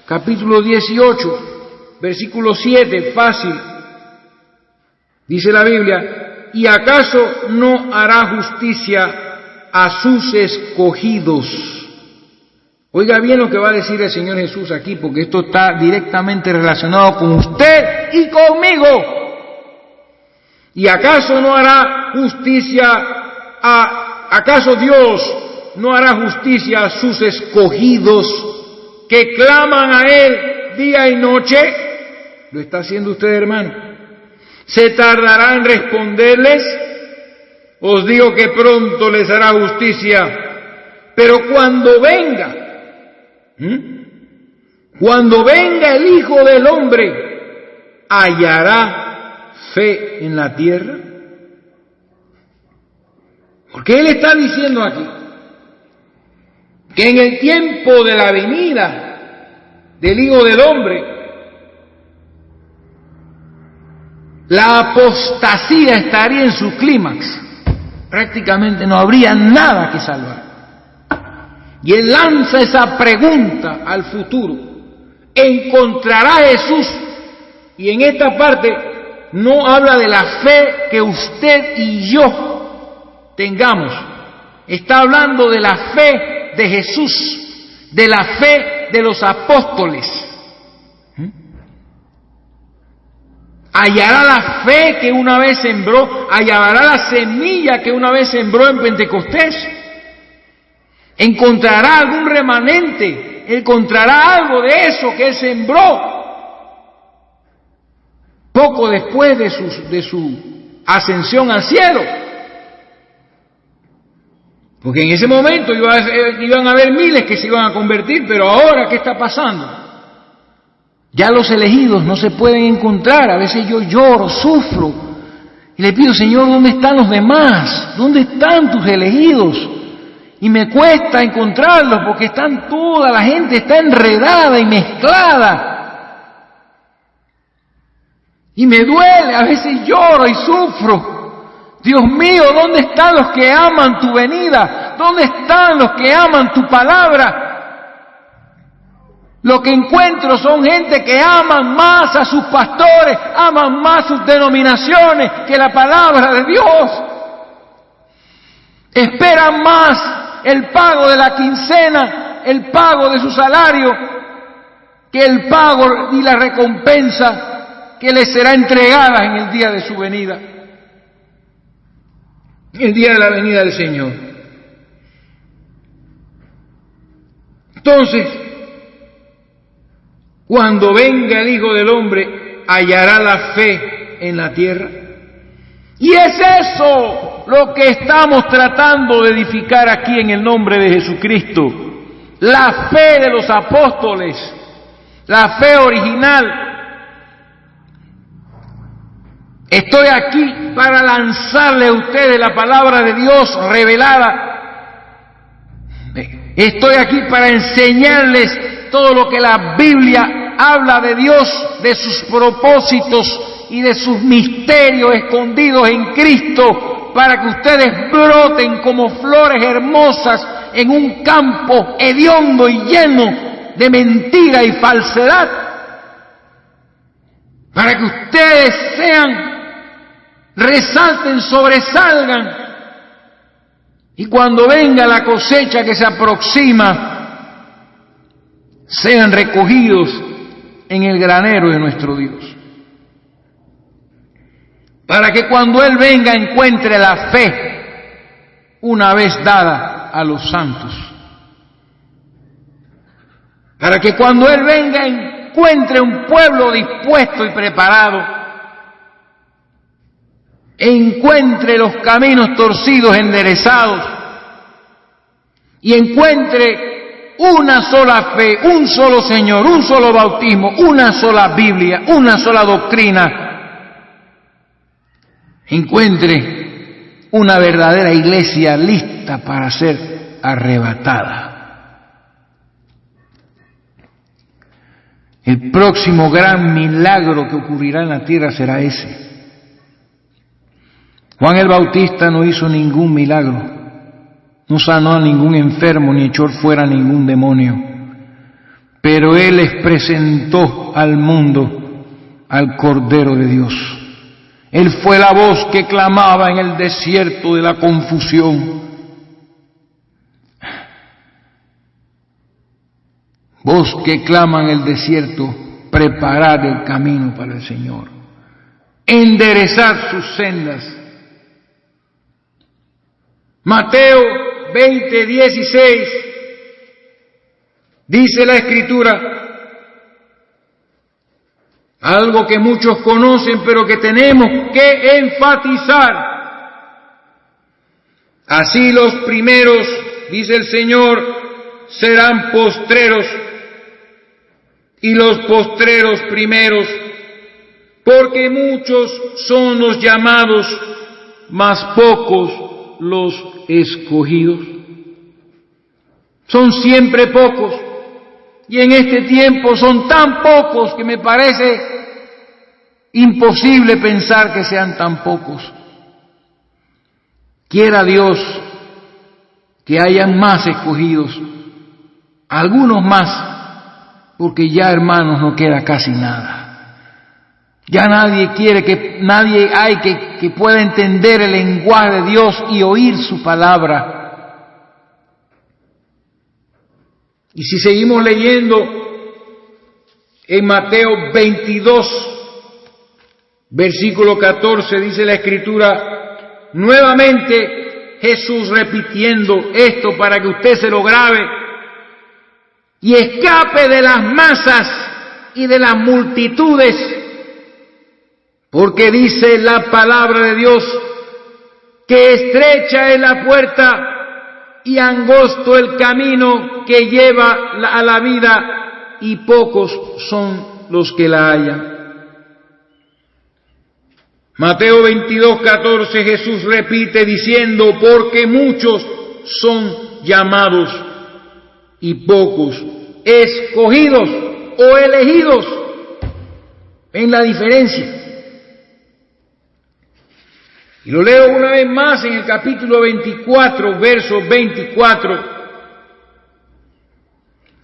capítulo 18, versículo 7, fácil. Dice la Biblia, ¿y acaso no hará justicia a sus escogidos? Oiga bien lo que va a decir el Señor Jesús aquí, porque esto está directamente relacionado con usted y conmigo. ¿Y acaso no hará justicia acaso Dios no hará justicia a sus escogidos que claman a Él día y noche? ¿Lo está haciendo usted, hermano? ¿Se tardará en responderles? Os digo que pronto les hará justicia. Pero cuando venga el Hijo del Hombre, ¿hallará fe en la tierra? Porque Él está diciendo aquí que en el tiempo de la venida del Hijo del Hombre, la apostasía estaría en su clímax. Prácticamente no habría nada que salvar. Y Él lanza esa pregunta al futuro. ¿Encontrará Jesús? Y en esta parte no habla de la fe que usted y yo tengamos. Está hablando de la fe de Jesús, de la fe de los apóstoles. Hallará la fe que una vez sembró, hallará la semilla que una vez sembró en Pentecostés. Encontrará algún remanente, encontrará algo de eso que Él sembró poco después de su ascensión al cielo. Porque en ese momento iban a haber miles que se iban a convertir, pero ahora, ¿qué está pasando? Ya los elegidos no se pueden encontrar. A veces yo lloro, sufro, y le pido, Señor, ¿dónde están los demás? ¿Dónde están tus elegidos? Y me cuesta encontrarlos porque toda la gente está enredada y mezclada. Y me duele, a veces lloro y sufro. Dios mío, ¿dónde están los que aman tu venida? ¿Dónde están los que aman tu palabra? Lo que encuentro son gente que aman más a sus pastores, aman más sus denominaciones que la palabra de Dios. Esperan más el pago de la quincena, el pago de su salario, que el pago y la recompensa que les será entregada en el día de su venida. El día de la venida del Señor. Entonces, cuando venga el Hijo del Hombre, hallará la fe en la tierra. Y es eso lo que estamos tratando de edificar aquí en el nombre de Jesucristo. La fe de los apóstoles, la fe original. Estoy aquí para lanzarle a ustedes la palabra de Dios revelada. Estoy aquí para enseñarles todo lo que la Biblia habla de Dios, de sus propósitos y de sus misterios escondidos en Cristo, para que ustedes broten como flores hermosas en un campo hediondo y lleno de mentira y falsedad, para que ustedes resalten, sobresalgan, y cuando venga la cosecha que se aproxima, sean recogidos en el granero de nuestro Dios. Para que cuando Él venga encuentre la fe una vez dada a los santos. Para que cuando Él venga encuentre un pueblo dispuesto y preparado. Encuentre los caminos torcidos enderezados y encuentre una sola fe, un solo Señor, un solo bautismo, una sola Biblia, una sola doctrina. Encuentre una verdadera iglesia lista para ser arrebatada. El próximo gran milagro que ocurrirá en la tierra será ese. Juan el Bautista no hizo ningún milagro, no sanó a ningún enfermo ni echó fuera a ningún demonio, pero él les presentó al mundo al Cordero de Dios. Él fue la voz que clamaba en el desierto de la confusión. Voz que clama en el desierto, preparad el camino para el Señor, enderezad sus sendas. Mateo 20:16 dice la Escritura, algo que muchos conocen pero que tenemos que enfatizar. Así los primeros, dice el Señor, serán postreros y los postreros primeros, porque muchos son los llamados, mas pocos los escogidos. Son siempre pocos, y en este tiempo son tan pocos que me parece imposible pensar que sean tan pocos. Quiera Dios que hayan más escogidos, algunos más, porque ya, hermanos, no queda casi nada. Ya nadie hay que pueda entender el lenguaje de Dios y oír su palabra. Y si seguimos leyendo en Mateo 22, versículo 14, dice la Escritura, nuevamente Jesús repitiendo esto para que usted se lo grabe y escape de las masas y de las multitudes. Porque dice la palabra de Dios que estrecha es la puerta y angosto el camino que lleva a la vida y pocos son los que la hallan. Mateo 22:14 Jesús repite diciendo, porque muchos son llamados y pocos escogidos o elegidos. ¿Ven la diferencia? Y lo leo una vez más en el capítulo 24, verso 24.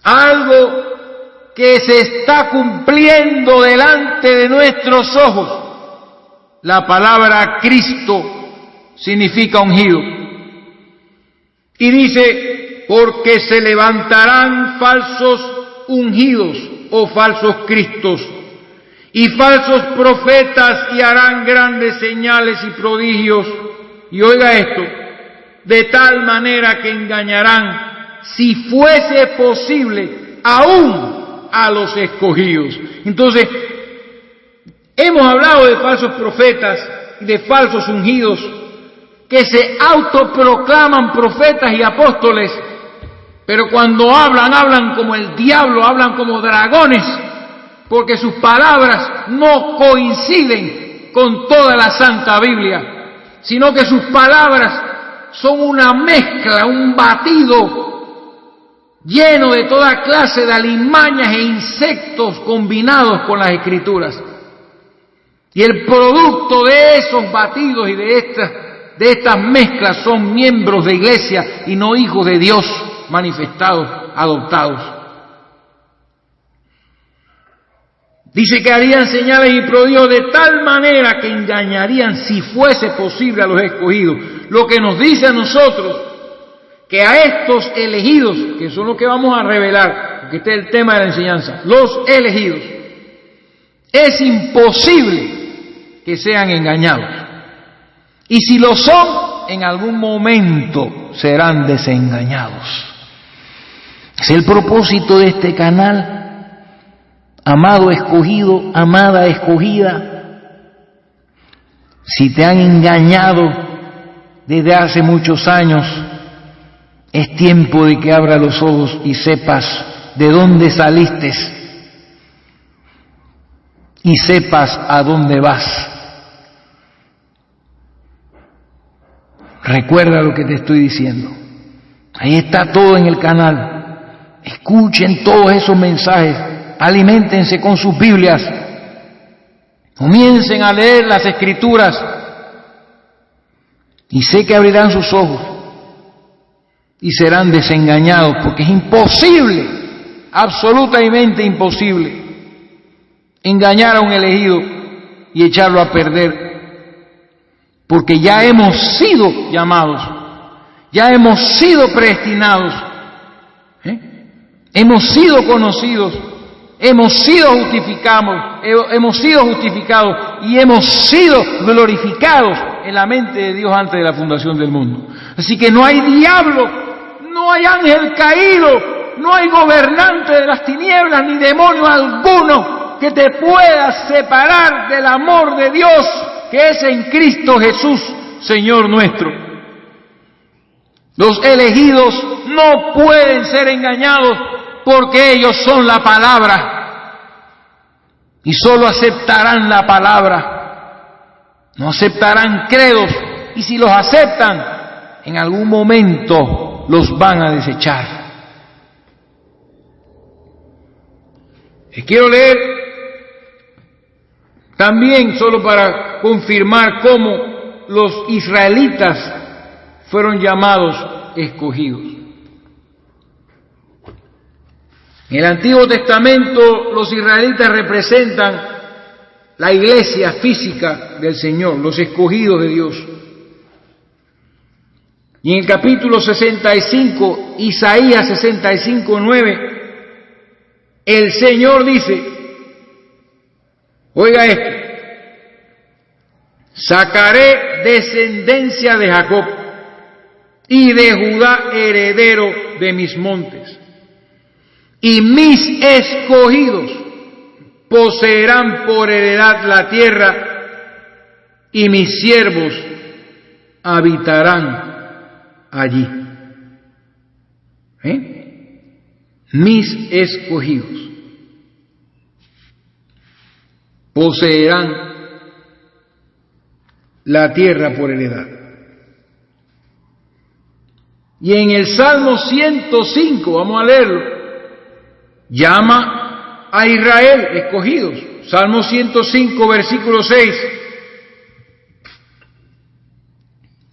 Algo que se está cumpliendo delante de nuestros ojos. La palabra Cristo significa ungido. Y dice, porque se levantarán falsos ungidos o falsos Cristos y falsos profetas y harán grandes señales y prodigios. Y oiga esto, de tal manera que engañarán, si fuese posible, aún a los escogidos. Entonces, hemos hablado de falsos profetas y de falsos ungidos que se autoproclaman profetas y apóstoles, pero cuando hablan como el diablo, hablan como dragones, porque sus palabras no coinciden con toda la Santa Biblia, sino que sus palabras son una mezcla, un batido lleno de toda clase de alimañas e insectos combinados con las Escrituras. Y el producto de esos batidos y de estas mezclas son miembros de iglesia y no hijos de Dios manifestados, adoptados. Dice que harían señales y prodigios de tal manera que engañarían, si fuese posible, a los escogidos. Lo que nos dice a nosotros, que a estos elegidos, que son los que vamos a revelar, porque este es el tema de la enseñanza, los elegidos, es imposible que sean engañados. Y si lo son, en algún momento serán desengañados. Es el propósito de este canal. Amado escogido, amada escogida, si te han engañado desde hace muchos años, es tiempo de que abras los ojos y sepas de dónde saliste y sepas a dónde vas. Recuerda lo que te estoy diciendo. Ahí está todo en el canal. Escuchen todos esos mensajes. Aliméntense con sus Biblias. Comiencen a leer las Escrituras. Y sé que abrirán sus ojos y serán desengañados, porque es imposible, absolutamente imposible, engañar a un elegido y echarlo a perder. Porque ya hemos sido llamados, ya hemos sido predestinados, hemos sido conocidos, hemos sido justificados y hemos sido glorificados en la mente de Dios antes de la fundación del mundo. Así que no hay diablo, no hay ángel caído, no hay gobernante de las tinieblas ni demonio alguno que te pueda separar del amor de Dios que es en Cristo Jesús, Señor nuestro. Los elegidos no pueden ser engañados porque ellos son la palabra y solo aceptarán la palabra, no aceptarán credos, y si los aceptan, en algún momento los van a desechar. Les quiero leer también, solo para confirmar cómo los israelitas fueron llamados escogidos. En el Antiguo Testamento los israelitas representan la iglesia física del Señor, los escogidos de Dios. Y en el capítulo 65, Isaías 65:9, el Señor dice, oiga esto: sacaré descendencia de Jacob y de Judá heredero de mis montes, y mis escogidos poseerán por heredad la tierra, y mis siervos habitarán allí. Mis escogidos poseerán la tierra por heredad. Y en el Salmo 105, vamos a leerlo, llama a Israel escogidos. Salmo 105, versículo 6.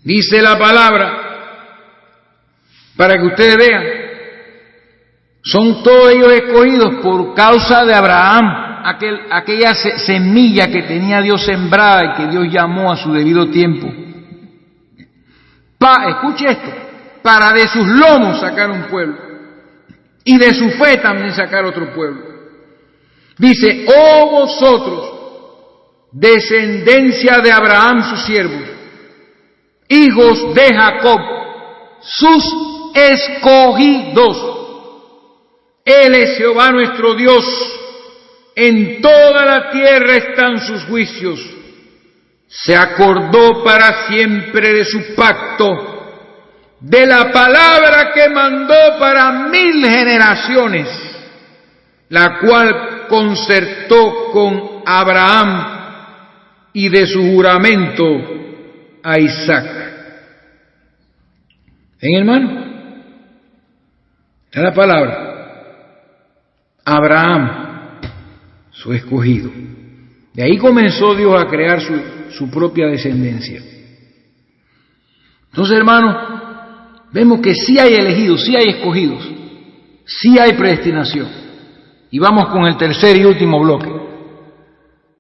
Dice la palabra, para que ustedes vean, son todos ellos escogidos por causa de Abraham, aquella semilla que tenía Dios sembrada y que Dios llamó a su debido tiempo. Escuche esto: para de sus lomos sacar un pueblo, y de su fe también sacar otro pueblo. Dice, oh vosotros, descendencia de Abraham su siervo, hijos de Jacob, sus escogidos. Él es Jehová nuestro Dios, en toda la tierra están sus juicios. Se acordó para siempre de su pacto, de la palabra que mandó para 1000 generaciones, la cual concertó con Abraham y de su juramento a Isaac. ¿Ven, hermano? Esta es la palabra. Abraham, su escogido. De ahí comenzó Dios a crear su propia descendencia. Entonces, hermanos, vemos que sí hay elegidos, sí hay escogidos, sí hay predestinación. Y vamos con el tercer y último bloque.